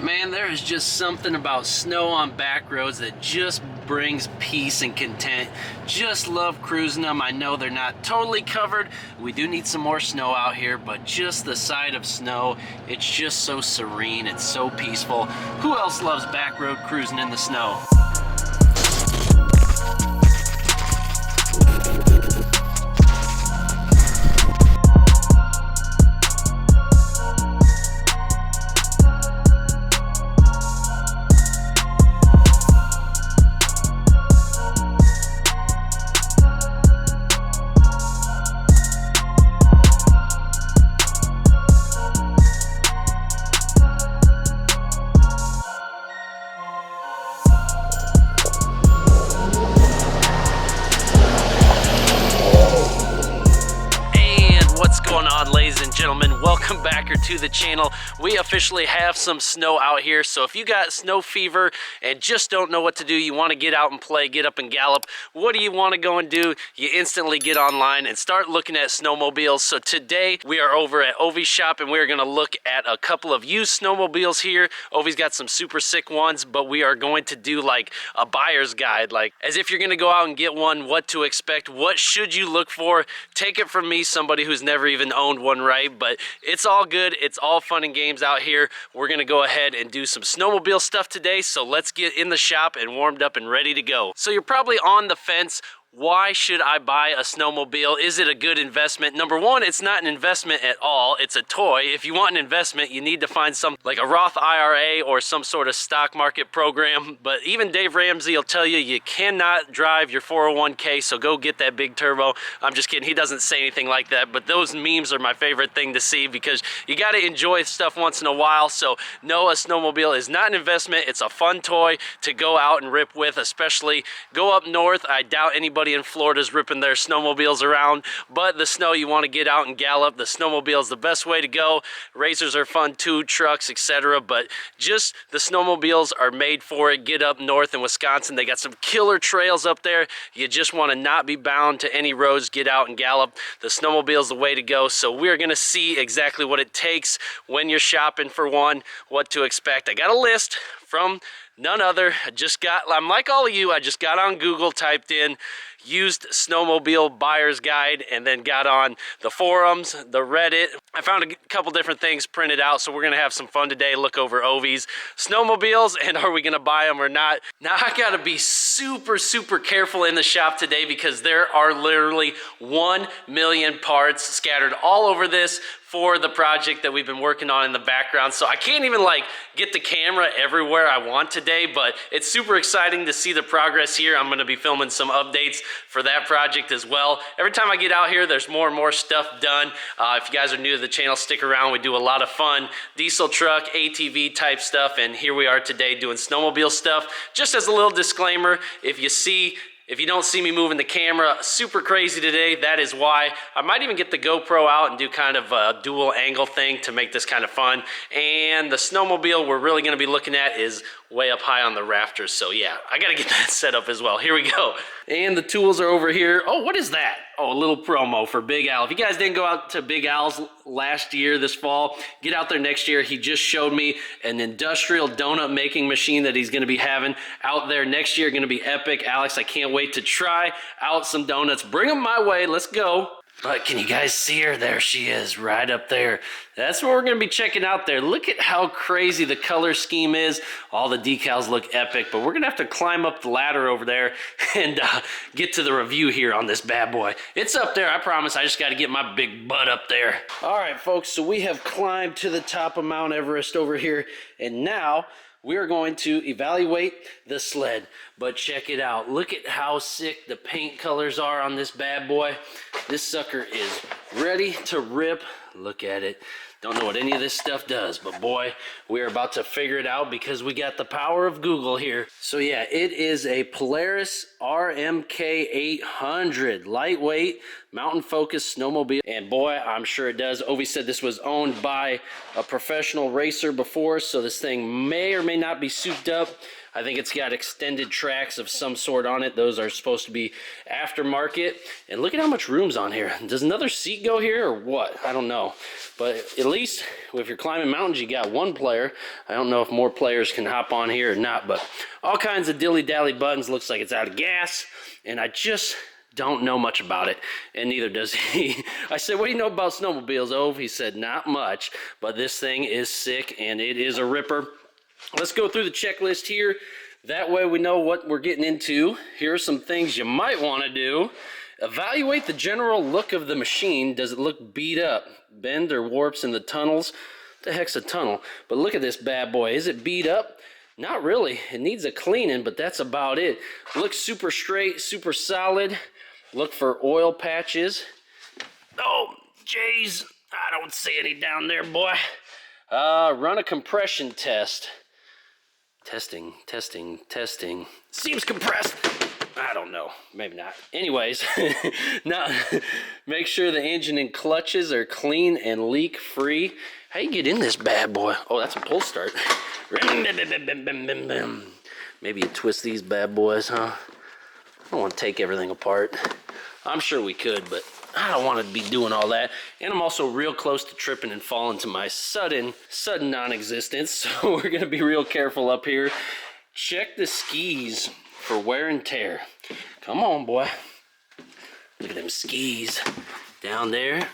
Man, there is just something about snow on back roads that just brings peace and content. Just love cruising them. I know they're not totally covered. We do need some more snow out here, but just the sight of snow, it's just so serene. It's so peaceful. Who else loves back road cruising in the snow? Ladies and gentlemen, welcome back to the channel. We officially have some snow out here, so if you got snow fever and just don't know what to do, you want to get out and play, get up and gallop, what do you want to go and do? You instantly get online and start looking at snowmobiles. So today we are over at Ovi's shop and we're going to look at a couple of used snowmobiles here. Ovi's got some super sick ones, but we are going to do like a buyer's guide, like as if you're going to go out and get one, what to expect, what should you look for. Take it from me, somebody who's never even owned one, right? But it's all good. It's all fun and games out here. We're going to go ahead and do some snowmobile stuff today. So let's get in the shop and warmed up and ready to go. So you're probably on the fence. Why should I buy a snowmobile? Is it a good investment? Number one, it's not an investment at all. It's a toy. If you want an investment, you need to find something like a Roth IRA or some sort of stock market program. But even Dave Ramsey will tell you, you cannot drive your 401k, so go get that big turbo. I'm just kidding. He doesn't say anything like that, but those memes are my favorite thing to see because you got to enjoy stuff once in a while. So no, a snowmobile is not an investment. It's a fun toy to go out and rip with, especially go up north. I doubt anybody in Florida's ripping their snowmobiles around, but the snow, you want to get out and gallop. The snowmobile is the best way to go. Racers are fun too, trucks, etc., but just the snowmobiles are made for it. Get up north in Wisconsin, they got some killer trails up there. You just want to not be bound to any roads. Get out and gallop. The snowmobile is the way to go. So we're going to see exactly what it takes when you're shopping for one, what to expect. I got a list from none other. I'm like all of you, I just got on Google, typed in used snowmobile buyer's guide, and then got on the forums, the Reddit. I found a couple different things printed out, so we're gonna have some fun today, look over Ovi's snowmobiles, and are we gonna buy them or not? Now I gotta be super careful in the shop today because there are literally 1 million parts scattered all over this for the project that we've been working on in the background. So I can't even like get the camera everywhere I want today, but it's super exciting to see the progress here. I'm gonna be filming some updates for that project as well. Every time I get out here, there's more and more stuff done. If you guys are new to the channel, stick around. We do a lot of fun diesel truck, ATV type stuff, and here we are today doing snowmobile stuff. Just as a little disclaimer, if you don't see me moving the camera super crazy today, that is why. I might even get the GoPro out and do kind of a dual angle thing to make this kind of fun. And the snowmobile we're really gonna be looking at is way up high on the rafters. So yeah, I gotta get that set up as well. Here we go. And the tools are over here. Oh, what is that? Oh, a little promo for Big Al. If you guys didn't go out to Big Al's last year, this fall, get out there next year. He just showed me an industrial donut making machine that he's gonna be having out there next year. Gonna be epic. Alex, I can't wait to try out some donuts. Bring them my way, let's go. But can you guys see her? There she is, right up there. That's what we're gonna be checking out there. Look at how crazy the color scheme is. All the decals look epic, but we're gonna have to climb up the ladder over there and get to the review here on this bad boy. It's up there, I promise. I just gotta get my big butt up there. All right, folks, so we have climbed to the top of Mount Everest over here, and now we're going to evaluate the sled. But check it out. Look at how sick the paint colors are on this bad boy. This sucker is ready to rip. Look at it. Don't know what any of this stuff does, but boy, we're about to figure it out because we got the power of Google here. So yeah, it is a Polaris RMK 800, lightweight, mountain focused snowmobile. And boy, I'm sure it does. Ovi said this was owned by a professional racer before, so this thing may or may not be souped up. I think it's got extended tracks of some sort on it. Those are supposed to be aftermarket. And look at how much room's on here. Does another seat go here or what? I don't know. But at least if you're climbing mountains, you got one player. I don't know if more players can hop on here or not, but all kinds of dilly-dally buttons. Looks like it's out of gas, and I just don't know much about it, and neither does he. I said, what do you know about snowmobiles, Ove? He said, not much, but this thing is sick, and it is a ripper. Let's go through the checklist here. That way we know what we're getting into. Here are some things you might want to do. Evaluate the general look of the machine. Does it look beat up? Bend or warps in the tunnels? What the heck's a tunnel? But look at this bad boy. Is it beat up? Not really. It needs a cleaning, but that's about it. Looks super straight, super solid. Look for oil patches. Oh, jeez. I don't see any down there, boy. Run a compression test. Testing. Seems compressed. I don't know. Maybe not. Anyways, now make sure the engine and clutches are clean and leak-free. How you get in this bad boy? Oh, that's a pull start. Maybe you twist these bad boys, huh? I don't want to take everything apart. I'm sure we could, but I don't want to be doing all that. And I'm also real close to tripping and falling to my sudden non-existence. So we're going to be real careful up here. Check the skis for wear and tear. Come on, boy. Look at them skis down there.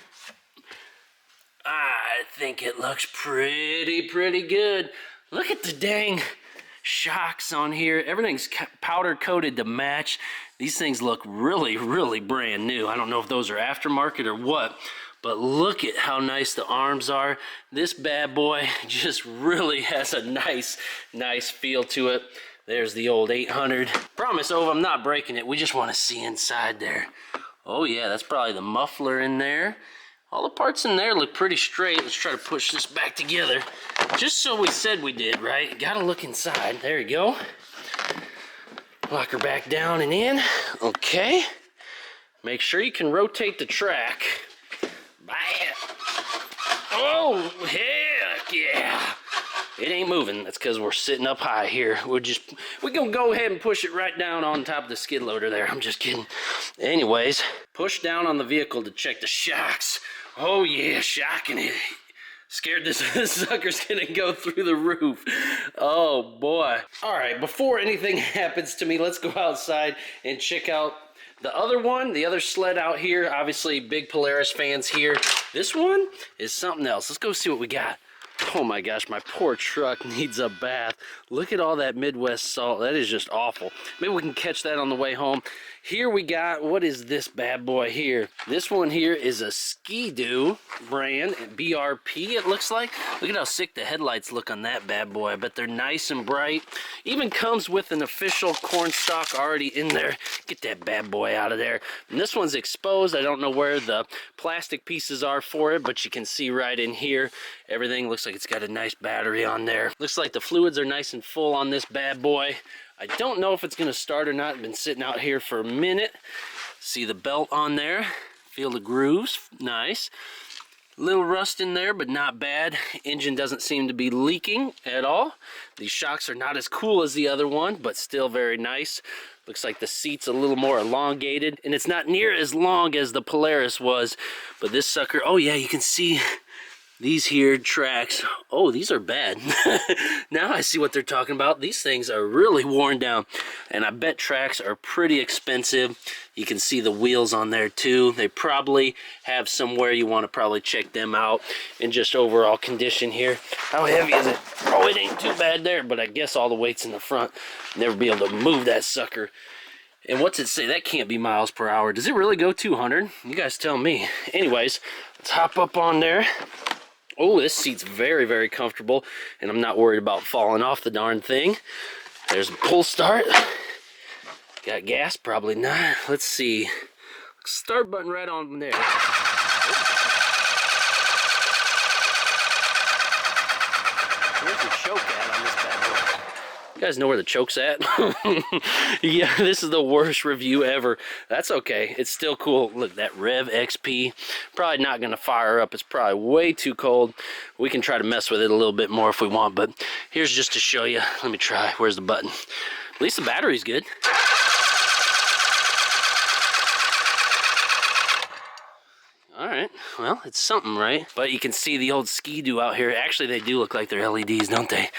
I think it looks pretty good. Look at the dang shocks on here. Everything's powder coated to match. These things look really brand new. I don't know if those are aftermarket or what, but look at how nice the arms are. This bad boy just really has a nice feel to it. There's the old 800. Promise, Ove, I'm not breaking it. We just want to see inside there. Oh yeah, that's probably the muffler in there. All the parts in there look pretty straight. Let's try to push this back together. Just so we said we did, right? Gotta look inside. There you go. Lock her back down and in. Okay. Make sure you can rotate the track. Bam. Oh, heck yeah. It ain't moving. That's because we're sitting up high here. We're gonna go ahead and push it right down on top of the skid loader there. I'm just kidding. Anyways, push down on the vehicle to check the shocks. Oh yeah, shocking it. Scared this sucker's gonna go through the roof. Oh boy. All right, before anything happens to me, let's go outside and check out the other one, the other sled out here. Obviously, big Polaris fans here. This one is something else. Let's go see what we got. Oh my gosh, my poor truck needs a bath. Look at all that Midwest salt. That is just awful. Maybe we can catch that on the way home. Here we got, what is this bad boy here? This one here is a Ski-Doo brand, BRP it looks like. Look at how sick the headlights look on that bad boy. I bet they're nice and bright. Even comes with an official corn stalk already in there. Get that bad boy out of there. And this one's exposed. I don't know where the plastic pieces are for it, but you can see right in here. Everything looks like it's got a nice battery on there. Looks like the fluids are nice and full on this bad boy. I don't know if it's going to start or not. I've been sitting out here for a minute. See the belt on there. Feel the grooves. Nice. Little rust in there, but not bad. Engine doesn't seem to be leaking at all. These shocks are not as cool as the other one, but still very nice. Looks like the seat's a little more elongated, and it's not near as long as the Polaris was. But this sucker, oh yeah, you can see these here tracks. Oh, these are bad. Now I see what they're talking about. These things are really worn down, and I bet tracks are pretty expensive. You can see the wheels on there too. They probably have somewhere you want to probably check them out. And just overall condition here. How heavy is it? Oh, it ain't too bad there, but I guess all the weight's in the front. Never be able to move that sucker. And what's it say? That can't be miles per hour. Does it really go 200? You guys tell me. Anyways, let's hop up on there. Oh, this seat's very comfortable, and I'm not worried about falling off the darn thing. There's a pull start. Got gas? Probably not. Let's see. Start button right on there. Where's the choke at on this bad boy? You guys know where the choke's at? Yeah, this is the worst review ever. That's okay. It's still cool. Look, that Rev XP. Probably not going to fire up. It's probably way too cold. We can try to mess with it a little bit more if we want, but here's just to show you. Let me try. Where's the button? At least the battery's good. All right, well, it's something, right? But you can see the old Ski-Doo out here. Actually, they do look like they're LEDs, don't they?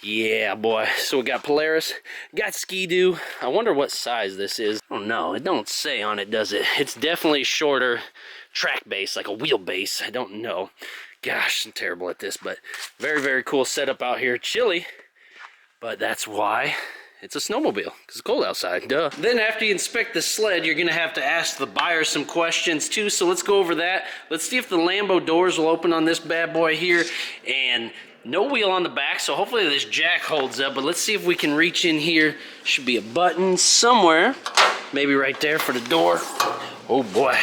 Yeah, boy. So we got Polaris, got Ski-Doo. I wonder what size this is. Oh, no, it don't say on it, does it? It's definitely shorter track base, like a wheelbase. I don't know. Gosh, I'm terrible at this, but very, very cool setup out here. Chilly, but that's why it's a snowmobile, because it's cold outside, duh. Then after you inspect the sled, you're gonna have to ask the buyer some questions too, so let's go over that. Let's see if the Lambo doors will open on this bad boy here, and no wheel on the back, so hopefully this jack holds up, but let's see if we can reach in here. Should be a button somewhere, maybe right there for the door. Oh boy.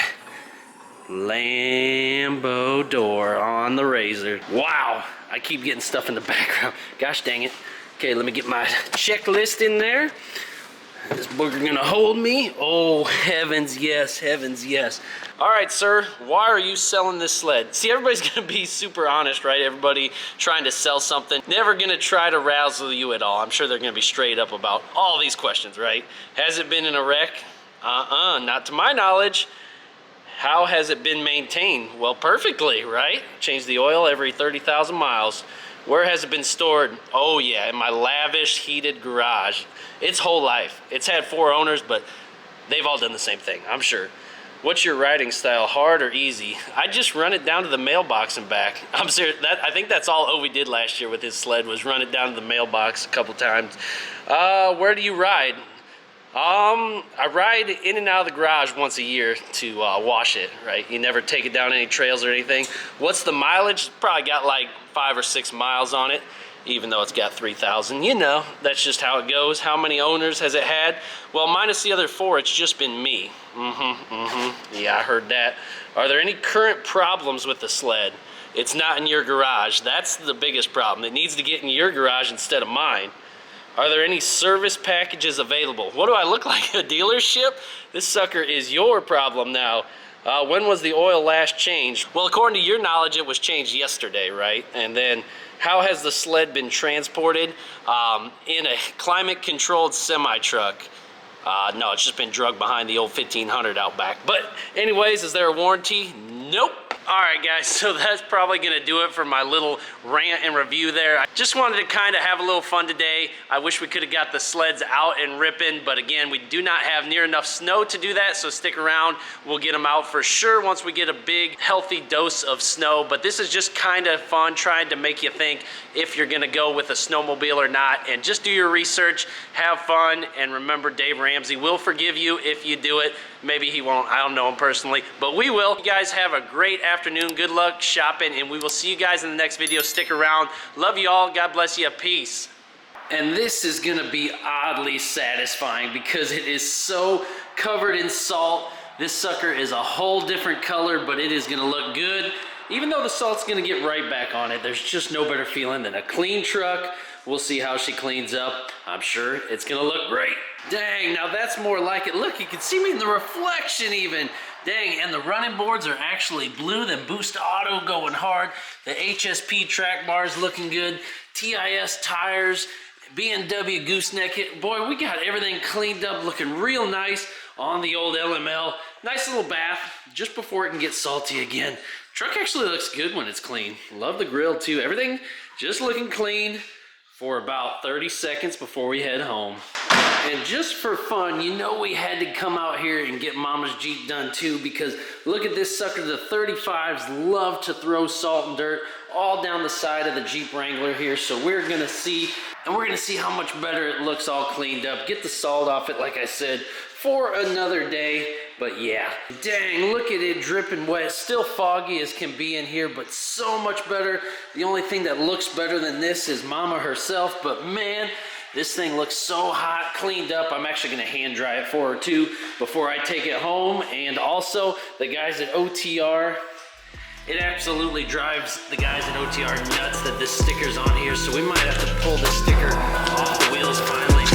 Lambo door on the Razor. Wow, I keep getting stuff in the background. Gosh dang it. Okay, let me get my checklist in there. Is this booger gonna hold me? Oh, heavens yes, heavens yes. All right, sir, why are you selling this sled? See, everybody's gonna be super honest, right? Everybody trying to sell something. Never gonna try to razzle you at all. I'm sure they're gonna be straight up about all these questions, right? Has it been in a wreck? Not to my knowledge. How has it been maintained? Well, perfectly, right? Change the oil every 30,000 miles. Where has it been stored? Oh yeah, in my lavish heated garage. Its whole life. It's had 4 owners, but they've all done the same thing, I'm sure. What's your riding style, hard or easy? I just run it down to the mailbox and back. I'm serious, I think that's all Ovi did last year with his sled, was run it down to the mailbox a couple times. Where do you ride? I ride in and out of the garage once a year to wash it, right? You never take it down any trails or anything. What's the mileage? It's probably got like 5 or 6 miles on it, even though it's got 3,000. You know, that's just how it goes. How many owners has it had? Well, minus the other 4, it's just been me. Yeah, I heard that. Are there any current problems with the sled? It's not in your garage. That's the biggest problem. It needs to get in your garage instead of mine. Are there any service packages available? What do I look like, a dealership? This sucker is your problem now. When was the oil last changed? Well, according to your knowledge, it was changed yesterday, right? And then, how has the sled been transported? In a climate-controlled semi-truck. No, it's just been drugged behind the old 1500 out back. But anyways, is there a warranty? Nope. All right, guys, so that's probably gonna do it for my little rant and review there. I just wanted to kind of have a little fun today. I wish we could have got the sleds out and ripping, but again, we do not have near enough snow to do that, so stick around. We'll get them out for sure once we get a big, healthy dose of snow, but this is just kind of fun, trying to make you think if you're gonna go with a snowmobile or not, and just do your research, have fun, and remember, Dave Ramsey will forgive you if you do it. Maybe he won't, I don't know him personally, but we will. You guys have a great afternoon. Good luck shopping, and we will see you guys in the next video. Stick around. Love you all. God bless you. Peace. And this is gonna be oddly satisfying because it is so covered in salt. This sucker is a whole different color, but it is gonna look good. Even though the salt's gonna get right back on it, there's just no better feeling than a clean truck. We'll see how she cleans up. I'm sure it's gonna look great. Dang, now that's more like it. Look, you can see me in the reflection even. Dang, and the running boards are actually blue. Then Boost Auto going hard. The HSP track bars looking good. TIS tires, BMW gooseneck hit. Boy, we got everything cleaned up, looking real nice on the old LML. Nice little bath just before it can get salty again. Truck actually looks good when it's clean. Love the grill too. Everything just looking clean for about 30 seconds before we head home. And just for fun, you know we had to come out here and get Mama's Jeep done too, because look at this sucker. The 35s love to throw salt and dirt all down the side of the Jeep Wrangler here. So we're gonna see, and we're gonna see how much better it looks all cleaned up. Get the salt off it, like I said, for another day. But yeah, dang, look at it dripping wet. Still foggy as can be in here, but so much better. The only thing that looks better than this is Mama herself, but man, this thing looks so hot, cleaned up. I'm actually gonna hand dry it for her too before I take it home. And also, the guys at OTR, It absolutely drives the guys at OTR nuts that this sticker's on here, so we might have to pull the sticker off the wheels finally.